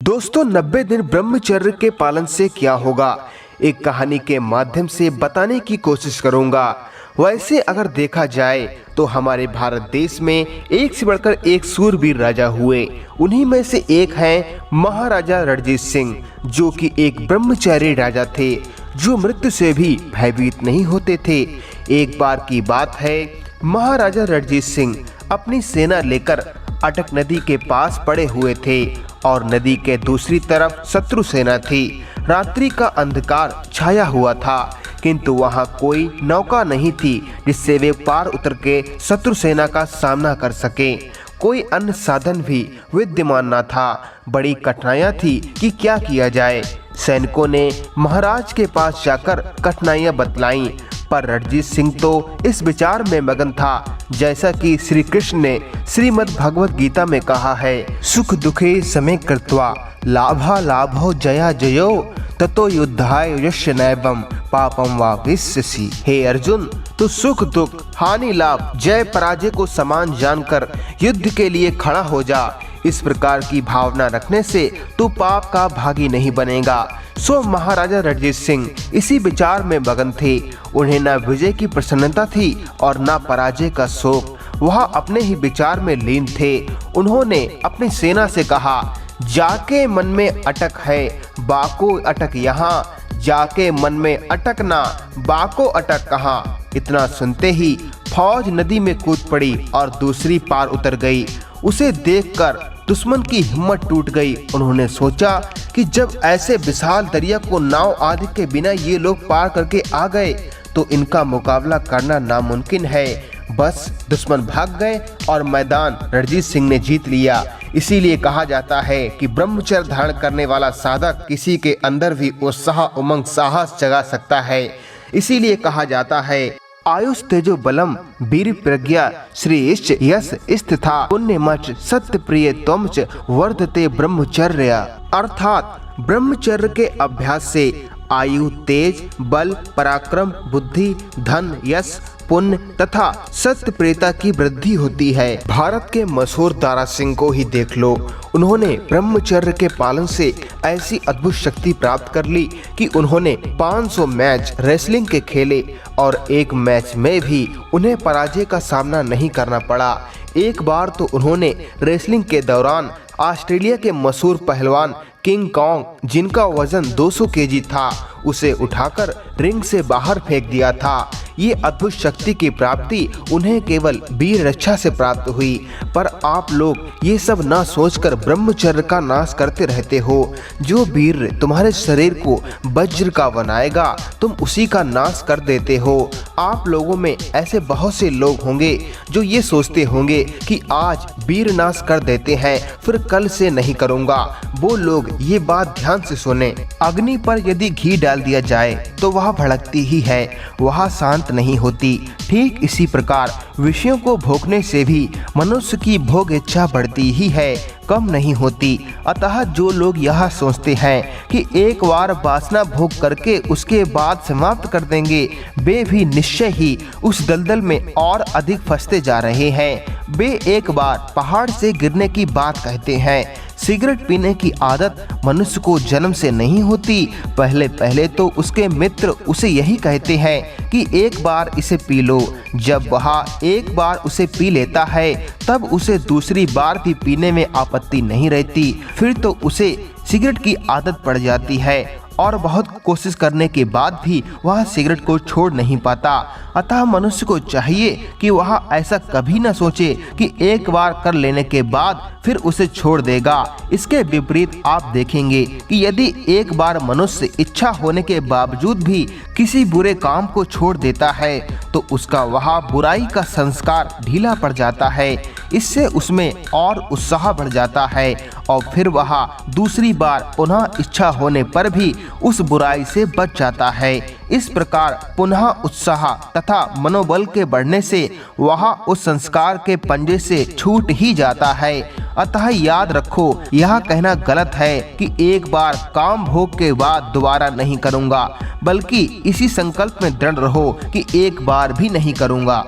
दोस्तों 90 दिन ब्रह्मचर्य के पालन से क्या होगा, एक कहानी के माध्यम से बताने की कोशिश करूंगा। वैसे अगर देखा जाए तो हमारे भारत देश में एक से बढ़कर एक सूरवीर राजा हुए। उन्हीं में से एक हैं महाराजा रणजीत सिंह, जो कि एक ब्रह्मचारी राजा थे, जो मृत्यु से भी भयभीत नहीं होते थे। एक बार की बात है, महाराजा रणजीत सिंह अपनी सेना लेकर अटक नदी के पास पड़े हुए थे और नदी के दूसरी तरफ शत्रु सेना थी। रात्रि का अंधकार छाया हुआ था, किंतु वहां कोई नौका नहीं थी जिससे वे पार उतर के शत्रु सेना का सामना कर सके। कोई अन्य साधन भी विद्यमान न था। बड़ी कठिनाइयां थी कि क्या किया जाए। सैनिकों ने महाराज के पास जाकर कठिनाइयां बतलाईं, पर रणजीत सिंह तो इस विचार में मगन था, जैसा कि श्री कृष्ण ने श्रीमद् भगवत गीता में कहा है, सुख दुखे समे कृत्वा लाभा लाभो जया जयो ततो युद्धाय यस्य नैवं पापम वा विश्यसि। हे अर्जुन, तो सुख दुख हानि लाभ जय पराजय को समान जानकर युद्ध के लिए खड़ा हो जा। इस प्रकार की भावना रखने से तू पाप का भागी नहीं बनेगा। सो महाराजा रणजीत सिंह इसी विचार में मगन थे। उन्हें न विजय की प्रसन्नता थी और न पराजय का शोक। वह अपने ही विचार में लीन थे। उन्होंने अपनी सेना से कहा, जाके मन में अटक है बाको अटक यहाँ, जाके मन में अटक ना बाको अटक कहाँ। इतना सुनते ही फौज नदी में कूद पड़ी और दूसरी पार उतर गई। उसे देखकर दुश्मन की हिम्मत टूट गई। उन्होंने सोचा कि जब ऐसे विशाल दरिया को नाव आदि के बिना ये लोग पार करके आ गए तो इनका मुकाबला करना नामुमकिन है। बस दुश्मन भाग गए और मैदान रणजीत सिंह ने जीत लिया। इसीलिए कहा जाता है कि ब्रह्मचर्य धारण करने वाला साधक किसी के अंदर भी उत्साह उमंग साहस जगा सकता है। इसीलिए कहा जाता है, आयुष तेजो बलम वीर प्रज्ञा श्रेष्ठ यश स्थिता पुण्यमच सत्य प्रिय त्वमच वर्धते ब्रह्मचर्य। अर्थात ब्रह्मचर्य के अभ्यास से आयु, तेज, बल, पराक्रम, बुद्धि, धन, यश, पुण्य तथा सत्य प्रियता की वृद्धि होती है। भारत के मशहूर दारा सिंह को ही देख लो। उन्होंने ब्रह्मचर्य के पालन से ऐसी अद्भुत शक्ति प्राप्त कर ली कि उन्होंने 500 मैच रेसलिंग के खेले और एक मैच में भी उन्हें पराजय का सामना नहीं करना पड़ा। एक बार तो उन्होंने रेसलिंग के दौरान ऑस्ट्रेलिया के मशहूर पहलवान किंग कॉन्ग, जिनका वजन 200 केजी था, उसे उठाकर रिंग से बाहर फेंक दिया था। ये अद्भुत शक्ति की प्राप्ति उन्हें केवल वीर रक्षा से प्राप्त हुई। पर आप लोग ये सब ना सोचकर ब्रह्मचर्य का नाश करते रहते हो। जो वीर तुम्हारे शरीर को वज्र का बनाएगा, तुम उसी का नाश कर देते हो। आप लोगों में ऐसे बहुत से लोग होंगे जो ये सोचते होंगे कि आज वीर नाश कर देते हैं, फिर कल से नहीं करूँगा। वो लोग ये बात ध्यान से सुने। अग्नि पर यदि घी डाल दिया जाए तो वह भड़कती ही है, वह शांत नहीं होती। ठीक इसी प्रकार विषयों को भोगने से भी मनुष्य की भोग इच्छा बढ़ती ही है, कम नहीं होती। अतः जो लोग यह सोचते हैं कि एक बार वासना भोग करके उसके बाद समाप्त कर देंगे, वे भी निश्चय ही उस दलदल में और अधिक फंसते जा रहे हैं। वे एक बार पहाड़ से गिरने की बात कहते हैं। सिगरेट पीने की आदत मनुष्य को जन्म से नहीं होती। पहले पहले तो उसके मित्र उसे यही कहते हैं कि एक बार इसे पी लो। जब वह एक बार उसे पी लेता है, तब उसे दूसरी बार भी पीने में आपत्ति नहीं रहती। फिर तो उसे सिगरेट की आदत पड़ जाती है और बहुत कोशिश करने के बाद भी वह सिगरेट को छोड़ नहीं पाता। अतः मनुष्य को चाहिए कि वह ऐसा कभी न सोचे कि एक बार कर लेने के बाद फिर उसे छोड़ देगा। इसके विपरीत आप देखेंगे कि यदि एक बार मनुष्य इच्छा होने के बावजूद भी किसी बुरे काम को छोड़ देता है तो उसका वह बुराई का संस्कार ढीला पड़ जाता है। इससे उसमें और उत्साह बढ़ जाता है और फिर वह दूसरी बार पुनः इच्छा होने पर भी उस बुराई से बच जाता है। इस प्रकार पुनः उत्साह तथा मनोबल के बढ़ने से वह उस संस्कार के पंजे से छूट ही जाता है। अतः याद रखो, यह कहना गलत है कि एक बार काम भोग के बाद दोबारा नहीं करूँगा, बल्कि इसी संकल्प में दृढ़ रहो कि एक बार भी नहीं करूँगा।